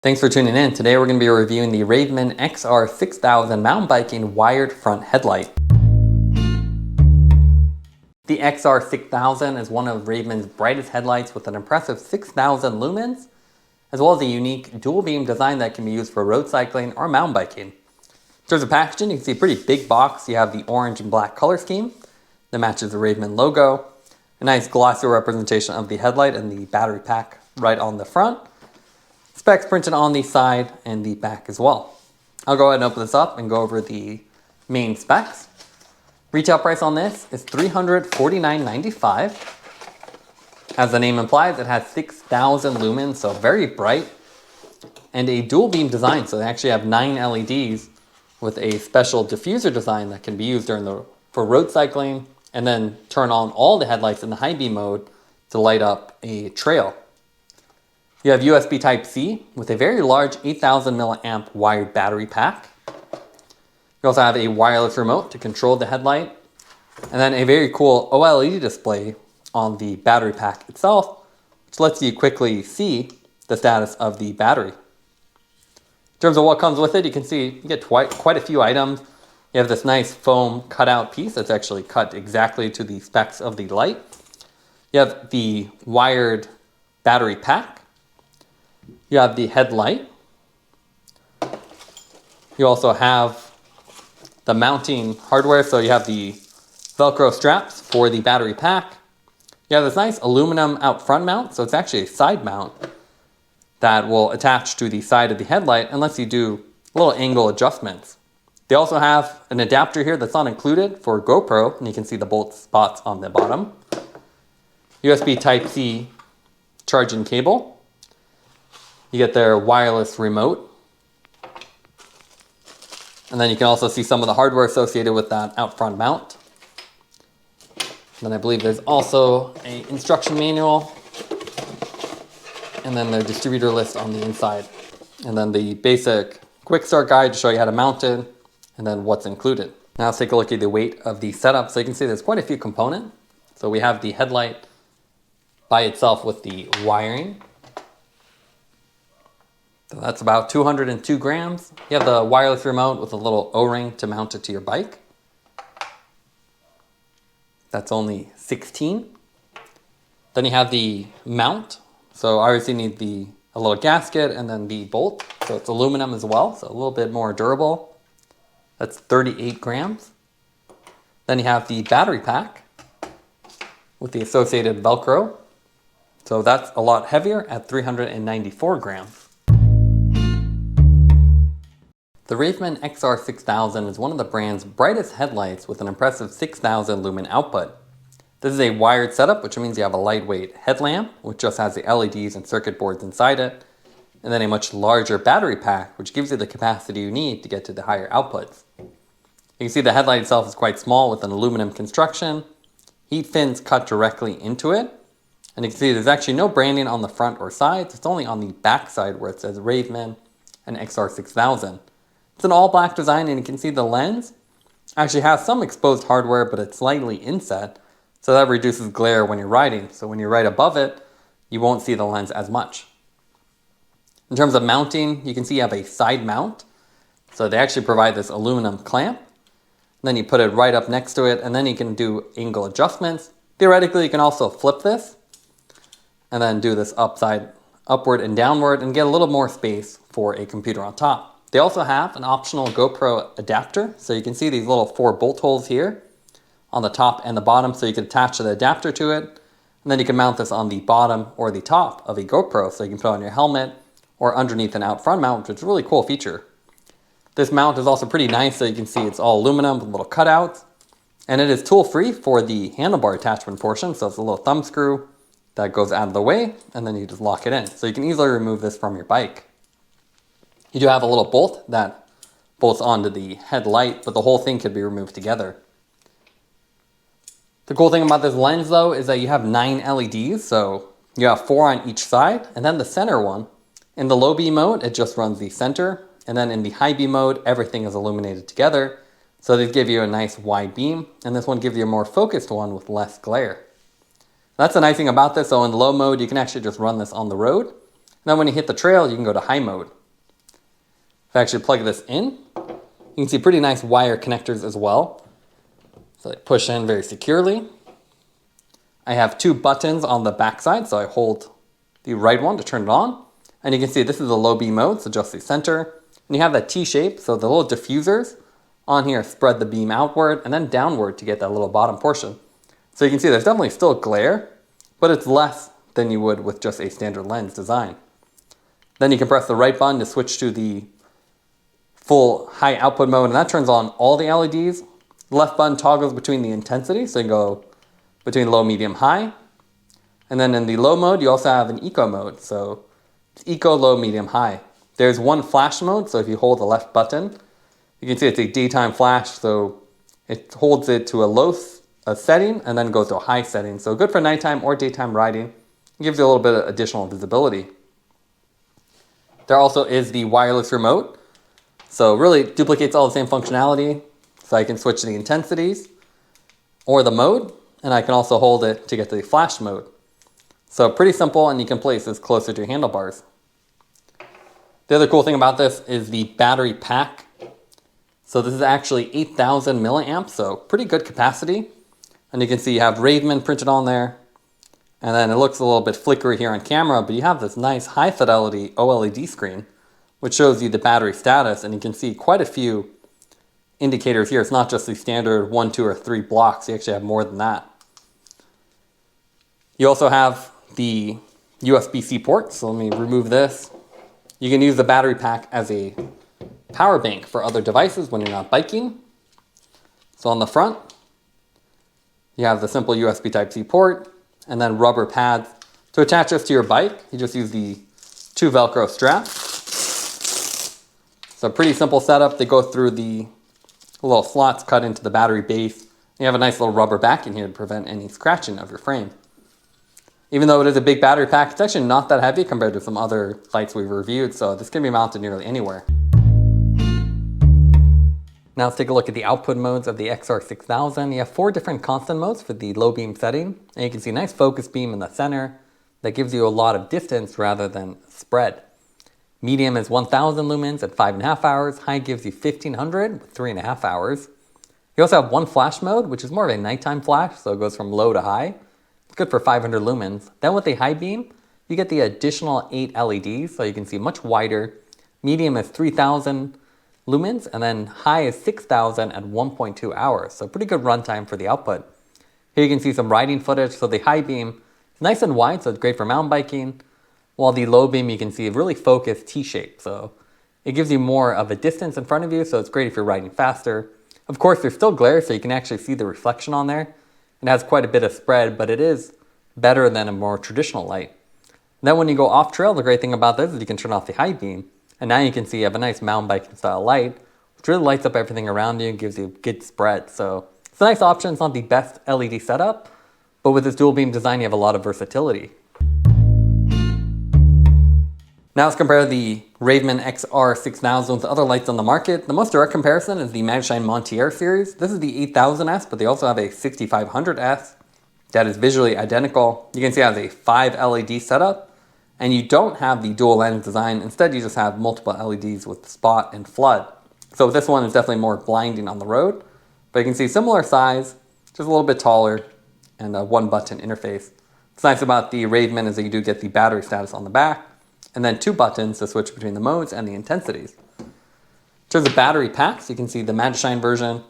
Thanks for tuning in. Today we're going to be reviewing the Ravemen XR6000 mountain biking wired front headlight. The XR6000 is one of Ravemen's brightest headlights with an impressive 6,000 lumens, as well as a unique dual beam design that can be used for road cycling or mountain biking. In terms of packaging, you can see a pretty big box. You have the orange and black color scheme that matches the Ravemen logo, a nice glossy representation of the headlight and the battery pack right on the front. Specs printed on the side and the back as well. I'll go ahead and open this up and go over the main specs. Retail price on this is $349.95. As the name implies, it has 6,000 lumens, so very bright, and a dual beam design. So they actually have 9 LEDs with a special diffuser design that can be used for road cycling, and then turn on all the headlights in the high beam mode to light up a trail. You have USB Type-C with a very large 8,000 milliamp wired battery pack. You also have a wireless remote to control the headlight, and then a very cool OLED display on the battery pack itself, which lets you quickly see the status of the battery. In terms of what comes with it, you can see you get quite a few items. You have this nice foam cutout piece that's actually cut exactly to the specs of the light. You have the wired battery pack. You have the headlight. You also have the mounting hardware, so you have the Velcro straps for the battery pack. You have this nice aluminum out front mount, so it's actually a side mount that will attach to the side of the headlight and lets you do little angle adjustments. They also have an adapter here that's not included for GoPro, and you can see the bolt spots on the bottom. USB Type-C charging cable. You get their wireless remote. And then you can also see some of the hardware associated with that out front mount. Then I believe there's also an instruction manual. And then the distributor list on the inside. And then the basic quick start guide to show you how to mount it and then what's included. Now let's take a look at the weight of the setup. So you can see there's quite a few components. So we have the headlight by itself with the wiring. So that's about 202 grams. You have the wireless remote with a little O-ring to mount it to your bike. That's only 16. Then you have the mount. So obviously you need a little gasket and then the bolt. So it's aluminum as well, so a little bit more durable. That's 38 grams. Then you have the battery pack with the associated Velcro. So that's a lot heavier at 394 grams. The Ravemen XR6000 is one of the brand's brightest headlights with an impressive 6,000 lumen output. This is a wired setup, which means you have a lightweight headlamp, which just has the LEDs and circuit boards inside it, and then a much larger battery pack, which gives you the capacity you need to get to the higher outputs. You can see the headlight itself is quite small with an aluminum construction. Heat fins cut directly into it, and you can see there's actually no branding on the front or sides. It's only on the back side where it says Ravemen and XR6000. It's an all black design, and you can see the lens actually has some exposed hardware, but it's slightly inset, so that reduces glare when you're riding. So when you're right above it, you won't see the lens as much. In terms of mounting, you can see you have a side mount. So they actually provide this aluminum clamp. Then you put it right up next to it, and then you can do angle adjustments. Theoretically, you can also flip this and then do this upward and downward and get a little more space for a computer on top. They also have an optional GoPro adapter. So you can see these little 4 bolt holes here on the top and the bottom. So you can attach the adapter to it. And then you can mount this on the bottom or the top of a GoPro. So you can put it on your helmet or underneath an out front mount, which is a really cool feature. This mount is also pretty nice. So you can see it's all aluminum with little cutouts. And it is tool free for the handlebar attachment portion. So it's a little thumb screw that goes out of the way. And then you just lock it in. So you can easily remove this from your bike. You do have a little bolt that bolts onto the headlight, but the whole thing could be removed together. The cool thing about this lens though is that you have 9 LEDs, so you have 4 on each side, and then the center one. In the low beam mode, it just runs the center, and then in the high beam mode, everything is illuminated together. So they give you a nice wide beam, and this one gives you a more focused one with less glare. That's the nice thing about this. So in low mode, you can actually just run this on the road. Then when you hit the trail, you can go to high mode. If I actually plug this in, you can see pretty nice wire connectors as well. So I push in very securely. I have two buttons on the back side, so I hold the right one to turn it on. And you can see this is the low beam mode, so just the center. And you have that T-shape, so the little diffusers on here spread the beam outward and then downward to get that little bottom portion. So you can see there's definitely still glare, but it's less than you would with just a standard lens design. Then you can press the right button to switch to the full high output mode, and that turns on all the LEDs. The left button toggles between the intensity, so you can go between low, medium, high. And then in the low mode, you also have an eco mode, so it's eco, low, medium, high. There's one flash mode, so if you hold the left button, you can see it's a daytime flash, so it holds it to a low setting and then goes to a high setting. So good for nighttime or daytime riding. It gives you a little bit of additional visibility. There also is the wireless remote. So really duplicates all the same functionality. So I can switch the intensities or the mode, and I can also hold it to get to the flash mode. So pretty simple, and you can place this closer to your handlebars. The other cool thing about this is the battery pack. So this is actually 8,000 milliamps, so pretty good capacity. And you can see you have Ravemen printed on there. And then it looks a little bit flickery here on camera, but you have this nice high fidelity OLED screen, which shows you the battery status. And you can see quite a few indicators here. It's not just the standard 1, 2, or 3 blocks. You actually have more than that. You also have the USB-C port. So let me remove this. You can use the battery pack as a power bank for other devices when you're not biking. So on the front, you have the simple USB Type-C port and then rubber pads. To attach this to your bike, you just use the 2 Velcro straps. So pretty simple setup. They go through the little slots cut into the battery base. You have a nice little rubber backing here to prevent any scratching of your frame. Even though it is a big battery pack, it's actually not that heavy compared to some other lights we've reviewed, so this can be mounted nearly anywhere. Now let's take a look at the output modes of the XR6000. You have 4 different constant modes for the low beam setting, and you can see a nice focus beam in the center that gives you a lot of distance rather than spread. Medium is 1000 lumens at 5.5 hours. High gives you 1500 with 3.5 hours. You also have one flash mode, which is more of a nighttime flash, so it goes from low to high. It's good for 500 lumens. Then with the high beam, you get the additional 8 LEDs, so you can see much wider. Medium is 3000 lumens, and then high is 6000 at 1.2 hours. So pretty good runtime for the output. Here you can see some riding footage. So the high beam is nice and wide, so it's great for mountain biking. While the low beam, you can see a really focused T-shape. So it gives you more of a distance in front of you, so it's great if you're riding faster. Of course, there's still glare, so you can actually see the reflection on there. It has quite a bit of spread, but it is better than a more traditional light. And then when you go off trail, the great thing about this is you can turn off the high beam. And now you can see you have a nice mountain biking style light, which really lights up everything around you and gives you good spread. So it's a nice option. It's not the best LED setup, but with this dual beam design, you have a lot of versatility. Now let's compare the Ravemen XR6000 with other lights on the market. The most direct comparison is the Magicshine Monteer series. This is the 8000S, but they also have a 6500S that is visually identical. You can see it has a 5 LED setup, and you don't have the dual lens design. Instead, you just have multiple LEDs with spot and flood. So this one is definitely more blinding on the road, but you can see similar size, just a little bit taller, and a 1-button interface. What's nice about the Ravemen is that you do get the battery status on the back, and then 2 buttons to switch between the modes and the intensities. In terms of battery packs, you can see the Magicshine version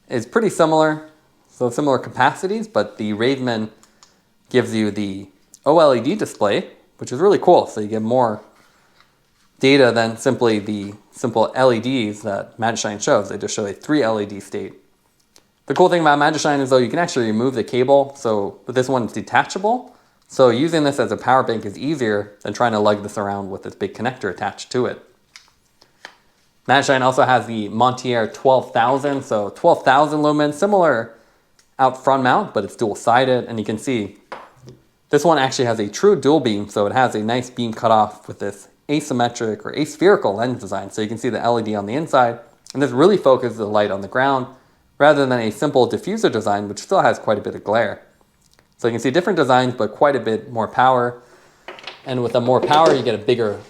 is pretty similar, so similar capacities, but the Ravemen gives you the OLED display, which is really cool, so you get more data than simply the simple LEDs that Magicshine shows. They just show a 3 LED state. The cool thing about Magicshine is though you can actually remove the cable, so with this one it's detachable. So using this as a power bank is easier than trying to lug this around with this big connector attached to it. Magicshine also has the Monteer 12,000, so 12,000 lumens, similar out front mount, but it's dual-sided, and you can see this one actually has a true dual beam, so it has a nice beam cutoff with this asymmetric or aspherical lens design, so you can see the LED on the inside, and this really focuses the light on the ground, rather than a simple diffuser design, which still has quite a bit of glare. So you can see different designs, but quite a bit more power. And with the more power, you get a bigger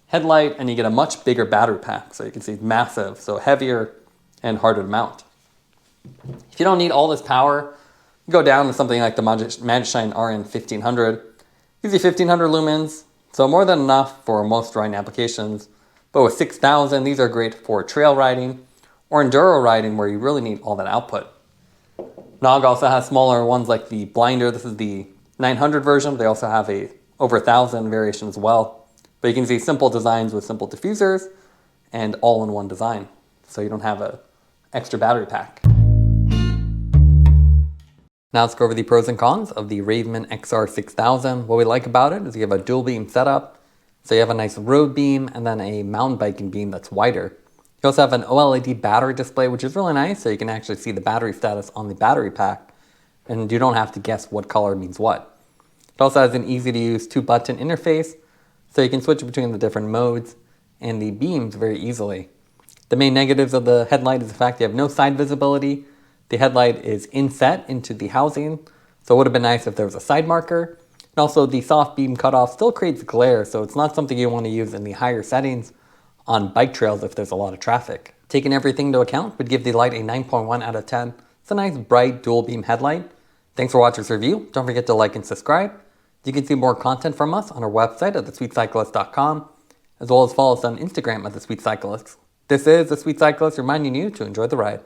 headlight and you get a much bigger battery pack. So you can see it's massive, so heavier and harder to mount. If you don't need all this power, you go down to something like the Magicshine RN1500. Gives you 1500 lumens, so more than enough for most riding applications. But with 6000, these are great for trail riding or enduro riding where you really need all that output. KNOG also has smaller ones like the Blinder. This is the 900 version. They also have a over 1000 variation as well. But you can see simple designs with simple diffusers and all-in-one design. So you don't have an extra battery pack. Now let's go over the pros and cons of the Ravemen XR6000. What we like about it is you have a dual beam setup. So you have a nice road beam and then a mountain biking beam that's wider. You also have an OLED battery display, which is really nice, so you can actually see the battery status on the battery pack, and you don't have to guess what color means what. It also has an easy-to-use 2-button interface, so you can switch between the different modes and the beams very easily. The main negatives of the headlight is the fact you have no side visibility. The headlight is inset into the housing, so it would have been nice if there was a side marker. And also the soft beam cutoff still creates glare, so it's not something you want to use in the higher settings on bike trails if there's a lot of traffic. Taking everything into account would give the light a 9.1 out of 10. It's a nice bright dual beam headlight. Thanks for watching this review. Don't forget to like and subscribe. You can see more content from us on our website at thesweetcyclist.com, as well as follow us on Instagram at thesweetcyclist. This is The Sweet Cyclist reminding you to enjoy the ride.